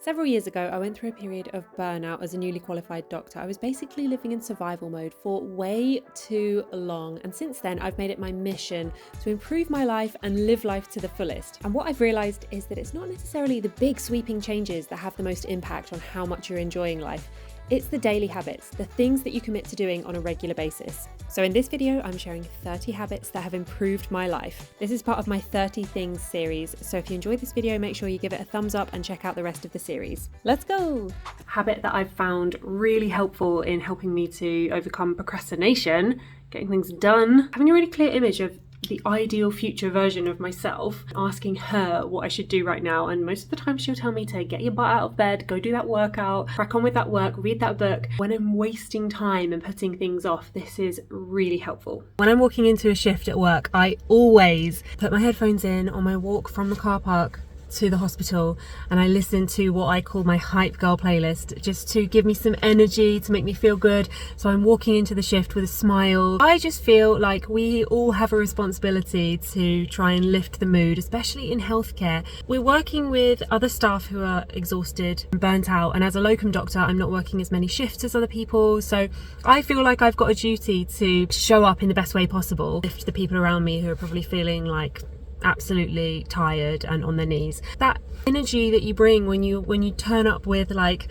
Several years ago, I went through a period of burnout as a newly qualified doctor. I was basically living in survival mode for way too long. And since then, I've made it my mission to improve my life and live life to the fullest. And what I've realized is that it's not necessarily the big sweeping changes that have the most impact on how much you're enjoying life. It's the daily habits, the things that you commit to doing on a regular basis. So in this video, I'm sharing 30 habits that have improved my life. This is part of my 30 Things series. So if you enjoyed this video, make sure you give it a thumbs up and check out the rest of the series. Let's go! A habit that I've found really helpful in helping me to overcome procrastination, getting things done, having a really clear image of the ideal future version of myself, asking her what I should do right now, and most of the time she'll tell me to get your butt out of bed, go do that workout, crack on with that work, read that book. When I'm wasting time and putting things off, this is really helpful. When I'm walking into a shift at work, I always put my headphones in on my walk from the car park to the hospital, and I listen to what I call my hype girl playlist, just to give me some energy, to make me feel good. So I'm walking into the shift with a smile. I just feel like we all have a responsibility to try and lift the mood, especially in healthcare. We're working with other staff who are exhausted and burnt out, and as a locum doctor, I'm not working as many shifts as other people, so I feel like I've got a duty to show up in the best way possible, lift the people around me who are probably feeling like absolutely tired and on their knees. That energy that you bring when you turn up with like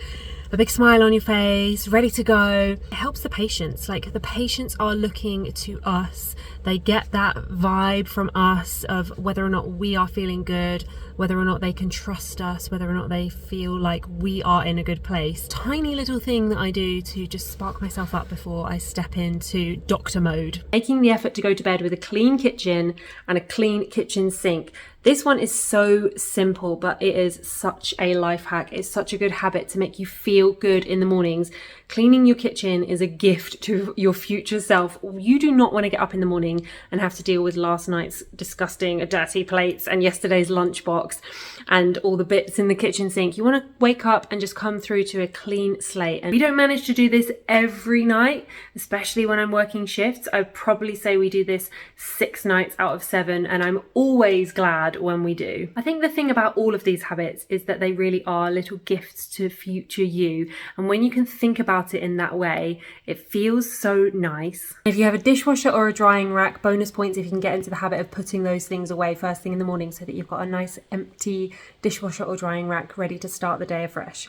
a big smile on your face, ready to go, it helps the patients. Like, the patients are looking to us. They get that vibe from us of whether or not we are feeling good, whether or not they can trust us, whether or not they feel like we are in a good place. Tiny little thing that I do to just spark myself up before I step into doctor mode. Making the effort to go to bed with a clean kitchen and a clean kitchen sink. This one is so simple, but it is such a life hack. It's such a good habit to make you feel good in the mornings. Cleaning your kitchen is a gift to your future self. You do not want to get up in the morning and have to deal with last night's disgusting dirty plates and yesterday's lunchbox and all the bits in the kitchen sink. You want to wake up and just come through to a clean slate. And we don't manage to do this every night, especially when I'm working shifts. I'd probably say we do this 6 nights out of 7, and I'm always glad when we do. I think the thing about all of these habits is that they really are little gifts to future you, and when you can think about it in that way, it feels so nice. If you have a dishwasher or a drying rack, bonus points if you can get into the habit of putting those things away first thing in the morning so that you've got a nice empty dishwasher or drying rack ready to start the day afresh.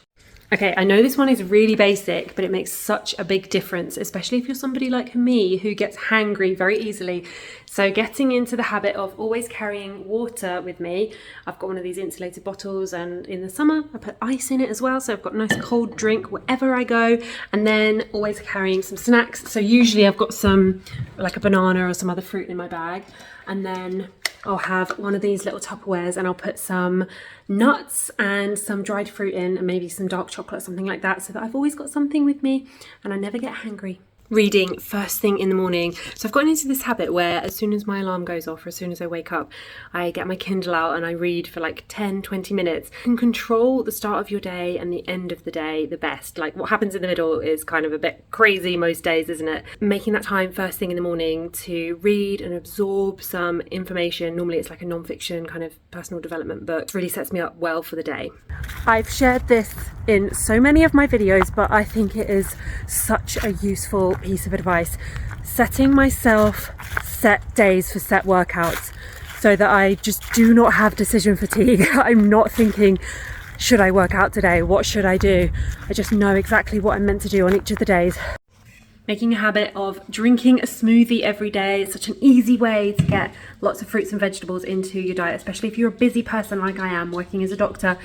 Okay, I know this one is really basic, but it makes such a big difference, especially if you're somebody like me who gets hangry very easily. So getting into the habit of always carrying water with me. I've got one of these insulated bottles, and in the summer I put ice in it as well, so I've got a nice cold drink wherever I go. And then always carrying some snacks. So usually I've got some, like a banana or some other fruit in my bag. And then I'll have one of these little Tupperwares, and I'll put some nuts and some dried fruit in, and maybe some dark chocolate, something like that, so that I've always got something with me and I never get hangry. Reading first thing in the morning. So I've gotten into this habit where as soon as my alarm goes off, or as soon as I wake up, I get my Kindle out and I read for like 10-20 minutes. You can control the start of your day and the end of the day the best. Like, what happens in the middle is kind of a bit crazy most days, isn't it? Making that time first thing in the morning to read and absorb some information. Normally it's like a non-fiction kind of personal development book. Really sets me up well for the day. I've shared this in so many of my videos, but I think it is such a useful piece of advice. Setting myself set days for set workouts so that I just do not have decision fatigue. I'm not thinking, should I work out today? What should I do? I just know exactly what I'm meant to do on each of the days. Making a habit of drinking a smoothie every day is such an easy way to get lots of fruits and vegetables into your diet, especially if you're a busy person like I am working as a doctor.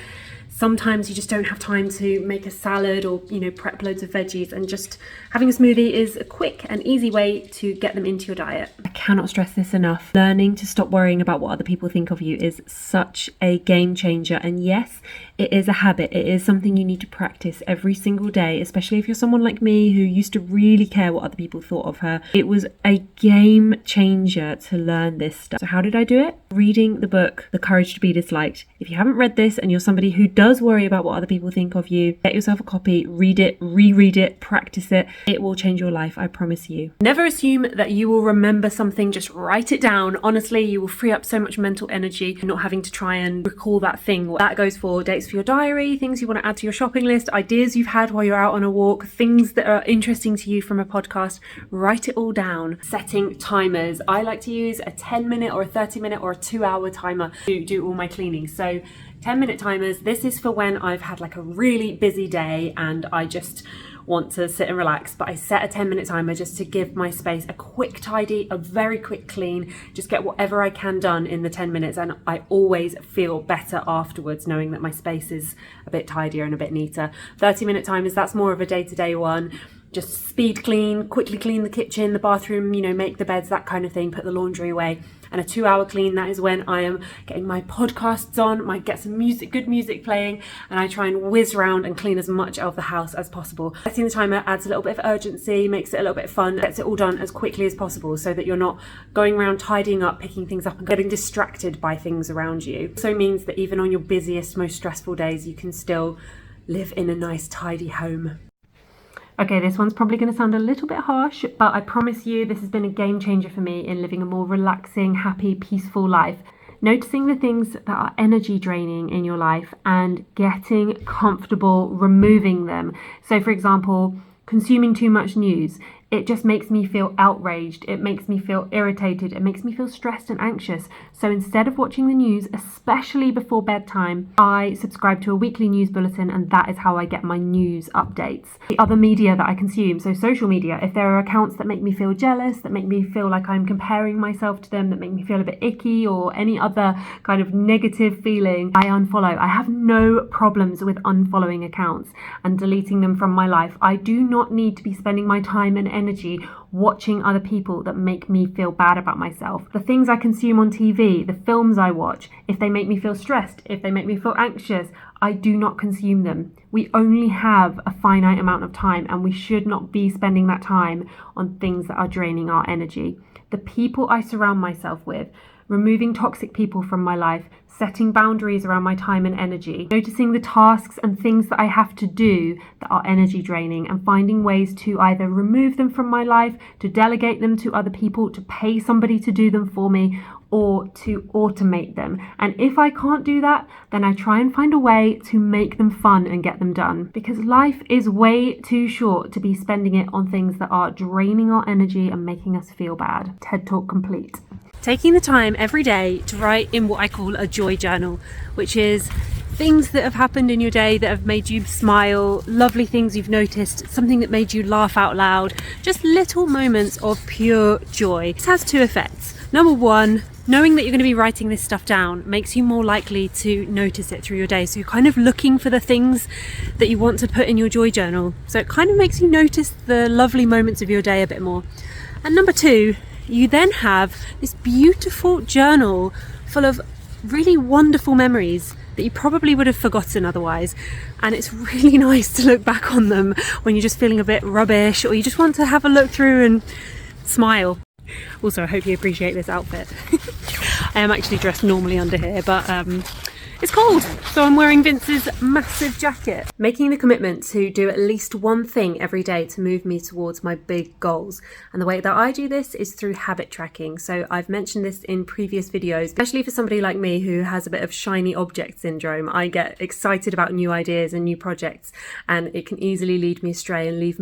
Sometimes you just don't have time to make a salad or, prep loads of veggies, and just having a smoothie is a quick and easy way to get them into your diet. I cannot stress this enough. Learning to stop worrying about what other people think of you is such a game changer. And yes, it is a habit. It is something you need to practice every single day, especially if you're someone like me who used to really care what other people thought of her. It was a game changer to learn this stuff. So how did I do it? Reading the book, The Courage to Be Disliked. If you haven't read this and you're somebody who does does worry about what other people think of you, get yourself a copy, read it, reread it, practice it. It will change your life, I promise you. Never assume that you will remember something, just write it down. Honestly, you will free up so much mental energy not having to try and recall that thing. That goes for dates for your diary, things you want to add to your shopping list, ideas you've had while you're out on a walk, things that are interesting to you from a podcast. Write it all down. Setting timers. I like to use a 10-minute or a 30-minute or a 2-hour timer to do all my cleaning. So 10-minute timers. This is for when I've had like a really busy day and I just want to sit and relax, but I set a 10-minute timer just to give my space a quick tidy, a very quick clean, just get whatever I can done in the 10 minutes. And I always feel better afterwards knowing that my space is a bit tidier and a bit neater. 30-minute timers, that's more of a day-to-day one. Just speed clean, quickly clean the kitchen, the bathroom, make the beds, that kind of thing, put the laundry away. And a 2-hour clean, that is when I am getting my podcasts on, might get some music, good music playing, and I try and whiz around and clean as much of the house as possible. Setting the timer adds a little bit of urgency, makes it a little bit fun, gets it all done as quickly as possible so that you're not going around tidying up, picking things up and getting distracted by things around you. It also means that even on your busiest, most stressful days, you can still live in a nice, tidy home. Okay, this one's probably going to sound a little bit harsh, but I promise you this has been a game changer for me in living a more relaxing, happy, peaceful life. Noticing the things that are energy draining in your life and getting comfortable removing them. So for example, consuming too much news. It just makes me feel outraged. It makes me feel irritated. It makes me feel stressed and anxious. So instead of watching the news, especially before bedtime, I subscribe to a weekly news bulletin, and that is how I get my news updates. The other media that I consume, so social media, if there are accounts that make me feel jealous, that make me feel like I'm comparing myself to them, that make me feel a bit icky or any other kind of negative feeling, I unfollow. I have no problems with unfollowing accounts and deleting them from my life. I do not need to be spending my time and energy watching other people that make me feel bad about myself. The things I consume on TV, the films I watch, if they make me feel stressed, if they make me feel anxious, I do not consume them. We only have a finite amount of time and we should not be spending that time on things that are draining our energy. The people I surround myself with, removing toxic people from my life, setting boundaries around my time and energy, noticing the tasks and things that I have to do that are energy draining and finding ways to either remove them from my life, to delegate them to other people, to pay somebody to do them for me, or to automate them. And if I can't do that, then I try and find a way to make them fun and get them done. Because life is way too short to be spending it on things that are draining our energy and making us feel bad. TED Talk complete. Taking the time every day to write in what I call a joy journal, which is things that have happened in your day that have made you smile, lovely things you've noticed, something that made you laugh out loud, just little moments of pure joy. This has two effects. Number one, knowing that you're going to be writing this stuff down makes you more likely to notice it through your day. So you're kind of looking for the things that you want to put in your joy journal. So it kind of makes you notice the lovely moments of your day a bit more. And number two, you then have this beautiful journal full of really wonderful memories that you probably would have forgotten otherwise. And it's really nice to look back on them when you're just feeling a bit rubbish or you just want to have a look through and smile. Also, I hope you appreciate this outfit. I am actually dressed normally under here, but it's cold, so I'm wearing Vince's massive jacket. Making the commitment to do at least one thing every day to move me towards my big goals. And the way that I do this is through habit tracking. So I've mentioned this in previous videos, especially for somebody like me who has a bit of shiny object syndrome. I get excited about new ideas and new projects, and it can easily lead me astray and lead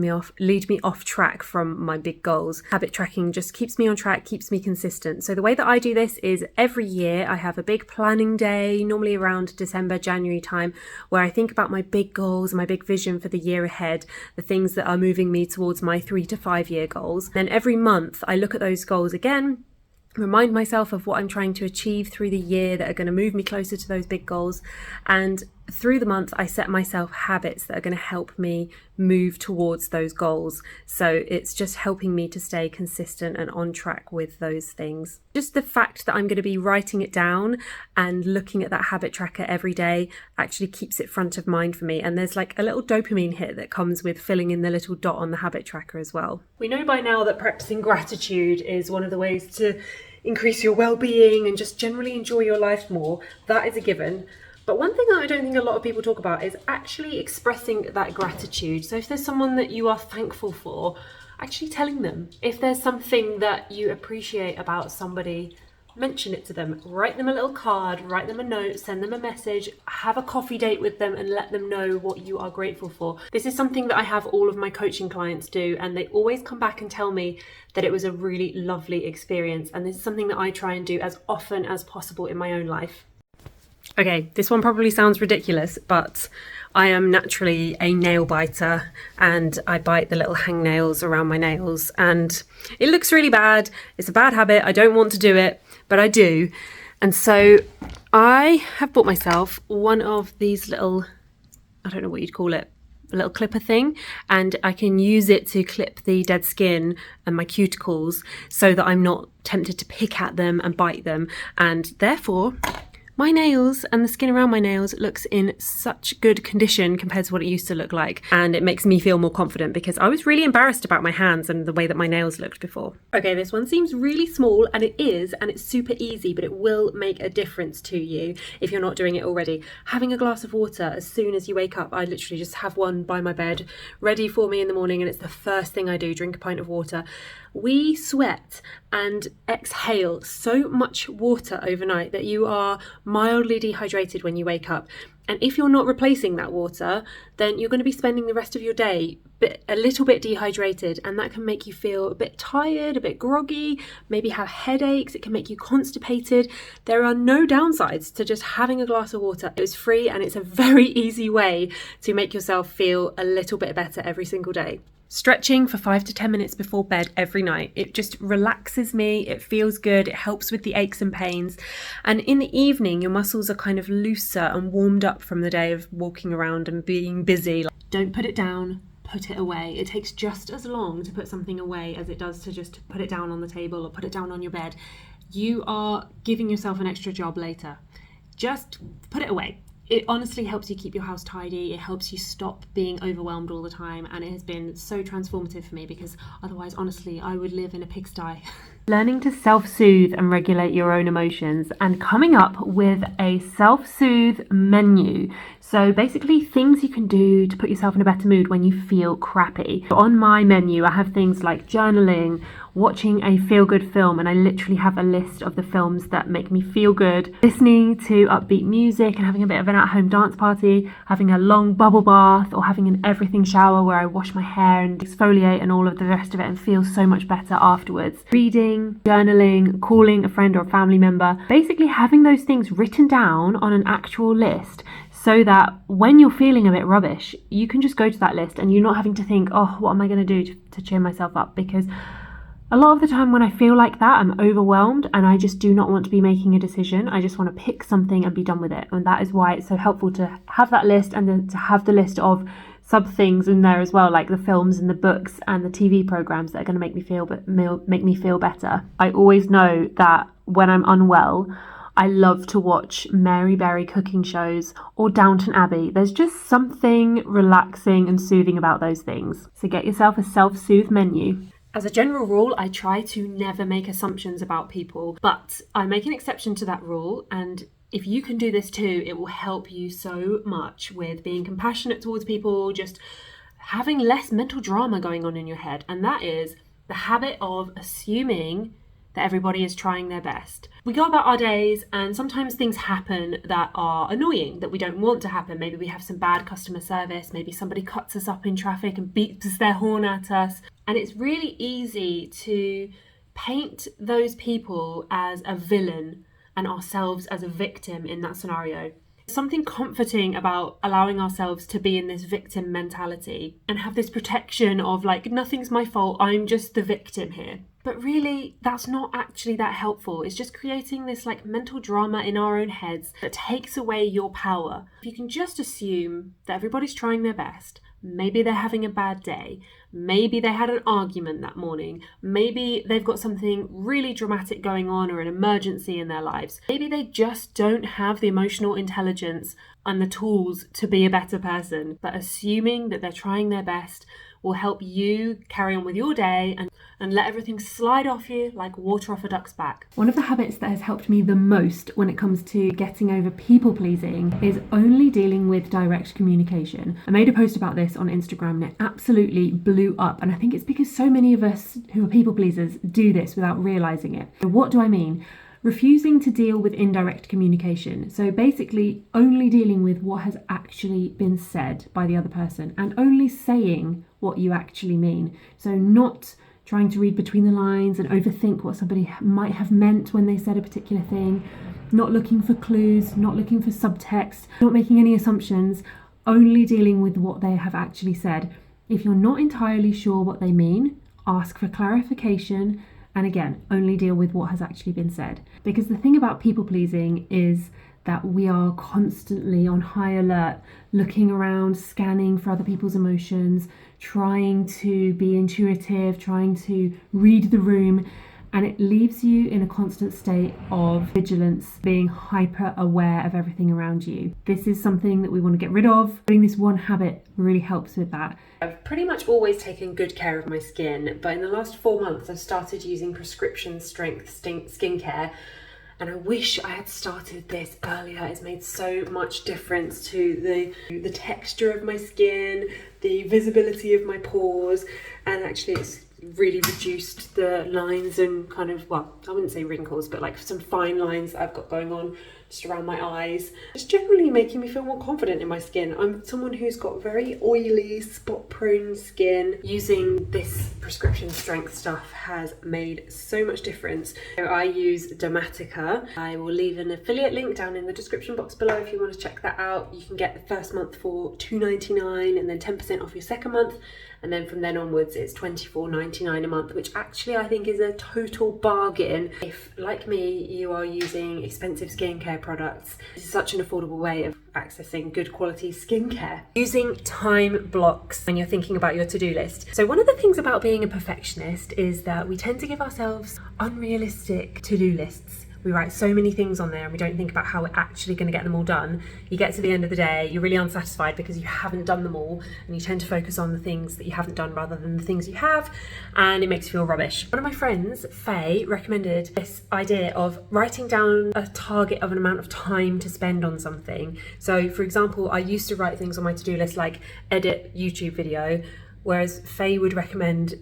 me off track from my big goals. Habit tracking just keeps me on track, keeps me consistent. So the way that I do this is every year I have a big planning day, normally around December, January time, where I think about my big goals, my big vision for the year ahead, the things that are moving me towards my 3 to 5 year goals. Then every month I look at those goals again, remind myself of what I'm trying to achieve through the year that are going to move me closer to those big goals. And through the month, I set myself habits that are going to help me move towards those goals. So it's just helping me to stay consistent and on track with those things. Just the fact that I'm going to be writing it down and looking at that habit tracker every day actually keeps it front of mind for me. And there's like a little dopamine hit that comes with filling in the little dot on the habit tracker as well. We know by now that practicing gratitude is one of the ways to increase your well-being and just generally enjoy your life more. That is a given. But one thing that I don't think a lot of people talk about is actually expressing that gratitude. So if there's someone that you are thankful for, actually telling them. If there's something that you appreciate about somebody, mention it to them. Write them a little card, write them a note, send them a message, have a coffee date with them and let them know what you are grateful for. This is something that I have all of my coaching clients do, and they always come back and tell me that it was a really lovely experience. And this is something that I try and do as often as possible in my own life. Okay, this one probably sounds ridiculous, but I am naturally a nail biter and I bite the little hangnails around my nails, and it looks really bad. It's a bad habit. I don't want to do it, but I do. And so I have bought myself one of these little, I don't know what you'd call it, a little clipper thing, and I can use it to clip the dead skin and my cuticles so that I'm not tempted to pick at them and bite them, and therefore my nails and the skin around my nails looks in such good condition compared to what it used to look like. And it makes me feel more confident because I was really embarrassed about my hands and the way that my nails looked before. Okay, this one seems really small, and it is, and it's super easy, but it will make a difference to you if you're not doing it already. Having a glass of water as soon as you wake up. I literally just have one by my bed ready for me in the morning, and it's the first thing I do, drink a pint of water. We sweat and exhale so much water overnight that you are mildly dehydrated when you wake up. And if you're not replacing that water, then you're going to be spending the rest of your day a little bit dehydrated, and that can make you feel a bit tired, a bit groggy, maybe have headaches. It can make you constipated. There are no downsides to just having a glass of water. It's free, and it's a very easy way to make yourself feel a little bit better every single day. Stretching for 5 to 10 minutes before bed every night. It just relaxes me, it feels good, it helps with the aches and pains. And in the evening, your muscles are kind of looser and warmed up from the day of walking around and being busy. Don't put it down, put it away. It takes just as long to put something away as it does to just put it down on the table or put it down on your bed. You are giving yourself an extra job later. Just put it away. It honestly helps you keep your house tidy. It helps you stop being overwhelmed all the time, and it has been so transformative for me because otherwise, honestly, I would live in a pigsty. Learning to self-soothe and regulate your own emotions, and coming up with a self-soothe menu. So basically things you can do to put yourself in a better mood when you feel crappy. On my menu, I have things like journaling, watching a feel-good film, and I literally have a list of the films that make me feel good, listening to upbeat music and having a bit of an at-home dance party, having a long bubble bath, or having an everything shower where I wash my hair and exfoliate and all of the rest of it and feel so much better afterwards. Reading, journaling, calling a friend or a family member, basically having those things written down on an actual list so that when you're feeling a bit rubbish, you can just go to that list and you're not having to think, oh, what am I going to do to cheer myself up? Because a lot of the time when I feel like that, I'm overwhelmed and I just do not want to be making a decision. I just want to pick something and be done with it. And that is why it's so helpful to have that list, and then to have the list of sub things in there as well, like the films and the books and the TV programs that are going to make me feel better. I always know that when I'm unwell, I love to watch Mary Berry cooking shows or Downton Abbey. There's just something relaxing and soothing about those things. So get yourself a self-soothe menu. As a general rule, I try to never make assumptions about people, but I make an exception to that rule, and if you can do this too, it will help you so much with being compassionate towards people, just having less mental drama going on in your head, and that is the habit of assuming that everybody is trying their best. We go about our days and sometimes things happen that are annoying, that we don't want to happen. Maybe we have some bad customer service, maybe somebody cuts us up in traffic and beeps their horn at us. And it's really easy to paint those people as a villain and ourselves as a victim in that scenario. Something comforting about allowing ourselves to be in this victim mentality and have this protection of like, nothing's my fault, I'm just the victim here. But really, that's not actually that helpful. It's just creating this like mental drama in our own heads that takes away your power. If you can just assume that everybody's trying their best, maybe they're having a bad day, maybe they had an argument that morning, maybe they've got something really dramatic going on or an emergency in their lives, maybe they just don't have the emotional intelligence and the tools to be a better person, but assuming that they're trying their best will help you carry on with your day and let everything slide off you like water off a duck's back. One of the habits that has helped me the most when it comes to getting over people pleasing is only dealing with direct communication. I made a post about this on Instagram and it absolutely blew up, and I think it's because so many of us who are people pleasers do this without realizing it. What do I mean? Refusing to deal with indirect communication. So basically only dealing with what has actually been said by the other person and only saying what you actually mean. So not trying to read between the lines and overthink what somebody might have meant when they said a particular thing, not looking for clues, not looking for subtext, not making any assumptions, only dealing with what they have actually said. If you're not entirely sure what they mean, ask for clarification, and again, only deal with what has actually been said. Because the thing about people pleasing is that we are constantly on high alert, looking around, scanning for other people's emotions, trying to be intuitive, trying to read the room, and it leaves you in a constant state of vigilance, being hyper aware of everything around you. This is something that we want to get rid of. Doing this one habit really helps with that. I've pretty much always taken good care of my skin, but in the last 4 months I've started using prescription strength skincare. And I wish I had started this earlier. It's made so much difference to the texture of my skin, the visibility of my pores, and actually it's really reduced the lines and kind of, well, I wouldn't say wrinkles, but like some fine lines that I've got going on just around my eyes. It's generally making me feel more confident in my skin. I'm someone who's got very oily, spot-prone skin. Using this prescription strength stuff has made so much difference. So I use Dermatica. I will leave an affiliate link down in the description box below if you want to check that out. You can get the first month for $2.99 and then 10% off your second month. And then from then onwards, it's $24.99 a month, which actually I think is a total bargain. If, like me, you are using expensive skincare products, this is such an affordable way of accessing good quality skincare. Using time blocks when you're thinking about your to-do list. So one of the things about being a perfectionist is that we tend to give ourselves unrealistic to-do lists. We write so many things on there and we don't think about how we're actually going to get them all done. You get to the end of the day, you're really unsatisfied because you haven't done them all, and you tend to focus on the things that you haven't done rather than the things you have, and it makes you feel rubbish. One of my friends, Faye, recommended this idea of writing down a target of an amount of time to spend on something. So for example, I used to write things on my to-do list like edit YouTube video, whereas Faye would recommend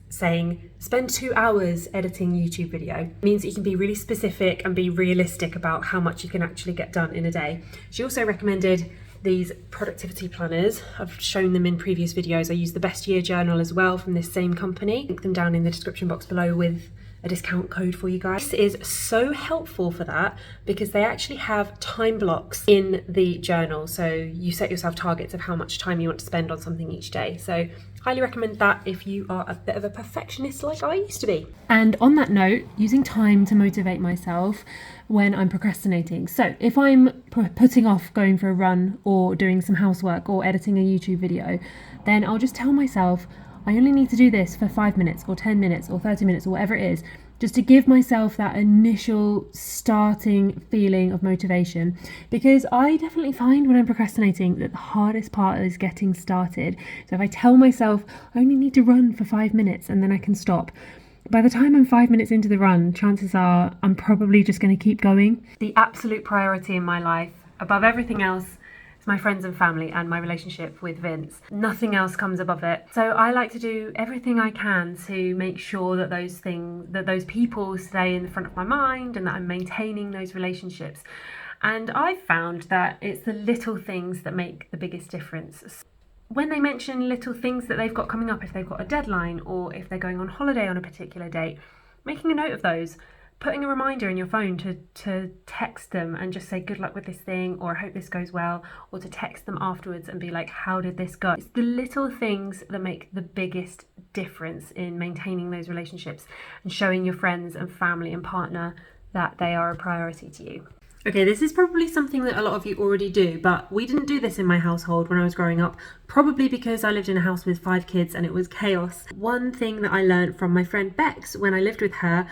saying spend 2 hours editing YouTube video. It means that you can be really specific and be realistic about how much you can actually get done in a day. She also recommended these productivity planners. I've shown them in previous videos. I use the Best Year Journal as well from this same company. Link them down in the description box below with a discount code for you guys. This is so helpful for that because they actually have time blocks in the journal. So you set yourself targets of how much time you want to spend on something each day. So highly recommend that if you are a bit of a perfectionist like I used to be. And on that note, using time to motivate myself when I'm procrastinating. So if I'm putting off going for a run or doing some housework or editing a YouTube video, then I'll just tell myself I only need to do this for 5 minutes or 10 minutes or 30 minutes or whatever it is, just to give myself that initial starting feeling of motivation. Because I definitely find when I'm procrastinating that the hardest part is getting started. So if I tell myself I only need to run for 5 minutes and then I can stop, by the time I'm 5 minutes into the run, chances are I'm probably just going to keep going. The absolute priority in my life, above everything else, my friends and family and my relationship with Vince. Nothing else comes above it. So I like to do everything I can to make sure that those people stay in the front of my mind and that I'm maintaining those relationships. And I've found that it's the little things that make the biggest difference. When they mention little things that they've got coming up, if they've got a deadline or if they're going on holiday on a particular date, making a note of those, putting a reminder in your phone to text them and just say good luck with this thing, or I hope this goes well, or to text them afterwards and be like, how did this go? It's the little things that make the biggest difference in maintaining those relationships and showing your friends and family and partner that they are a priority to you. Okay, this is probably something that a lot of you already do, but we didn't do this in my household when I was growing up, probably because I lived in a house with 5 kids and it was chaos. One thing that I learned from my friend Bex when I lived with her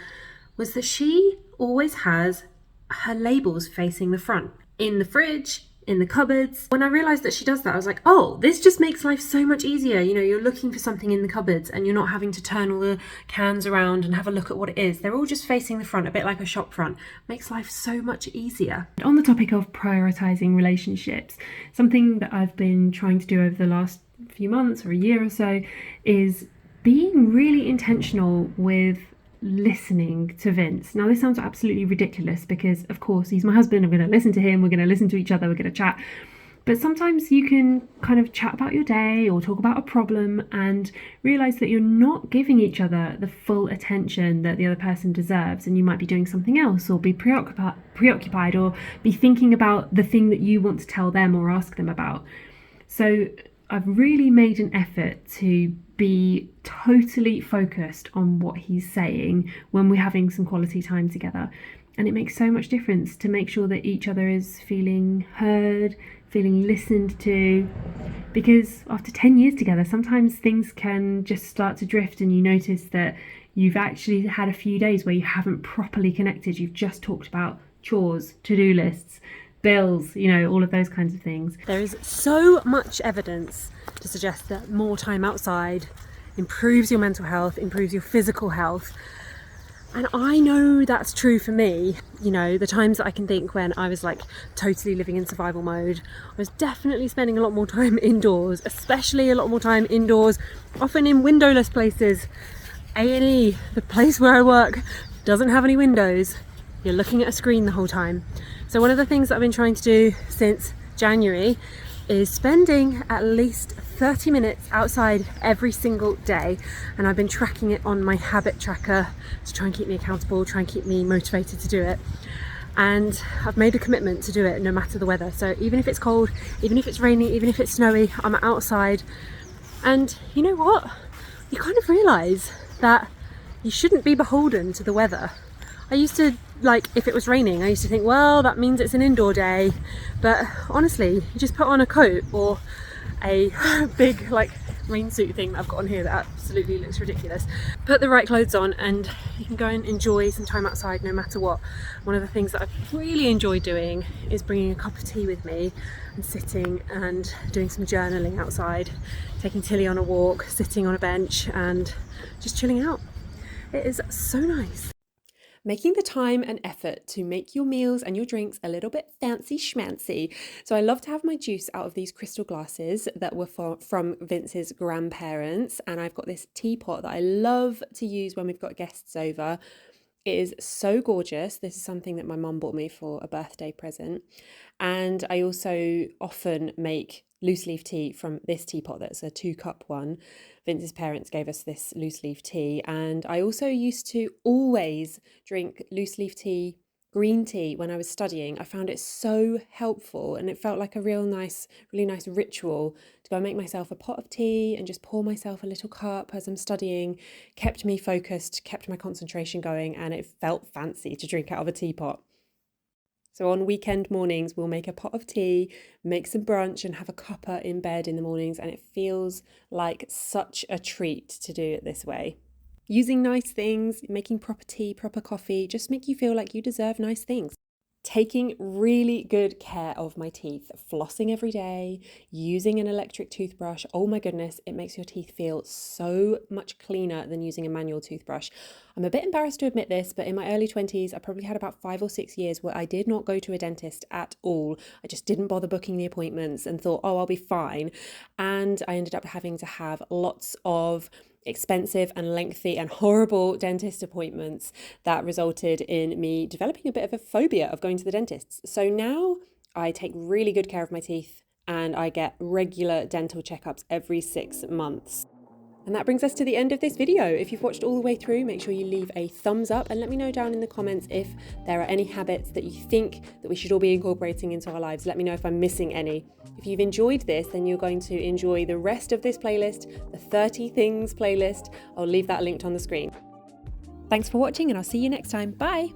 was that she always has her labels facing the front. In the fridge, in the cupboards. When I realised that she does that, I was like, oh, this just makes life so much easier. You know, you're looking for something in the cupboards and you're not having to turn all the cans around and have a look at what it is. They're all just facing the front, a bit like a shop front. Makes life so much easier. On the topic of prioritising relationships, something that I've been trying to do over the last few months or a year or so is being really intentional with listening to Vince. Now, this sounds absolutely ridiculous because, of course, he's my husband. I'm going to listen to him. We're going to listen to each other. We're going to chat. But sometimes you can kind of chat about your day or talk about a problem and realise that you're not giving each other the full attention that the other person deserves, and you might be doing something else or be preoccupied or be thinking about the thing that you want to tell them or ask them about. So I've really made an effort to be totally focused on what he's saying when we're having some quality time together. And it makes so much difference to make sure that each other is feeling heard, feeling listened to. Because after 10 years together, sometimes things can just start to drift and you notice that you've actually had a few days where you haven't properly connected. You've just talked about chores, to-do lists, bills, you know, all of those kinds of things. There is so much evidence to suggest that more time outside improves your mental health, improves your physical health. And I know that's true for me. You know, the times that I can think when I was like totally living in survival mode, I was definitely spending a lot more time indoors, especially a lot more time indoors, often in windowless places. A&E, the place where I work, doesn't have any windows. You're looking at a screen the whole time. So one of the things that I've been trying to do since January is spending at least 30 minutes outside every single day, and I've been tracking it on my habit tracker to try and keep me accountable, try and keep me motivated to do it. And I've made a commitment to do it no matter the weather. So even if it's cold, even if it's raining, even if it's snowy, I'm outside. And you know what? You kind of realise that you shouldn't be beholden to the weather. I used to, like, if it was raining, I used to think, well, that means it's an indoor day. But honestly, you just put on a coat or a big, like, rain suit thing that I've got on here that absolutely looks ridiculous. Put the right clothes on and you can go and enjoy some time outside no matter what. One of the things that I've really enjoyed doing is bringing a cup of tea with me and sitting and doing some journaling outside, taking Tilly on a walk, sitting on a bench and just chilling out. It is so nice. Making the time and effort to make your meals and your drinks a little bit fancy schmancy. So I love to have my juice out of these crystal glasses that were from Vince's grandparents. And I've got this teapot that I love to use when we've got guests over. It is so gorgeous. This is something that my mum bought me for a birthday present. And I also often make loose leaf tea from this teapot that's a 2-cup one. Vince's parents gave us this loose leaf tea. And I also used to always drink loose leaf tea, green tea when I was studying. I found it so helpful and it felt like a really nice ritual to go and make myself a pot of tea and just pour myself a little cup as I'm studying. Kept me focused, kept my concentration going, and it felt fancy to drink out of a teapot. So on weekend mornings, we'll make a pot of tea, make some brunch and have a cuppa in bed in the mornings. And it feels like such a treat to do it this way. Using nice things, making proper tea, proper coffee, just make you feel like you deserve nice things. Taking really good care of my teeth, flossing every day, using an electric toothbrush. Oh my goodness, it makes your teeth feel so much cleaner than using a manual toothbrush. I'm a bit embarrassed to admit this, but in my early 20s, I probably had about 5 or 6 years where I did not go to a dentist at all. I just didn't bother booking the appointments and thought, oh, I'll be fine. And I ended up having to have lots of expensive and lengthy and horrible dentist appointments that resulted in me developing a bit of a phobia of going to the dentist. So now I take really good care of my teeth and I get regular dental checkups every 6 months. And that brings us to the end of this video. If you've watched all the way through, make sure you leave a thumbs up and let me know down in the comments if there are any habits that you think that we should all be incorporating into our lives. Let me know if I'm missing any. If you've enjoyed this, then you're going to enjoy the rest of this playlist, the 30 things playlist. I'll leave that linked on the screen. Thanks for watching and I'll see you next time. Bye.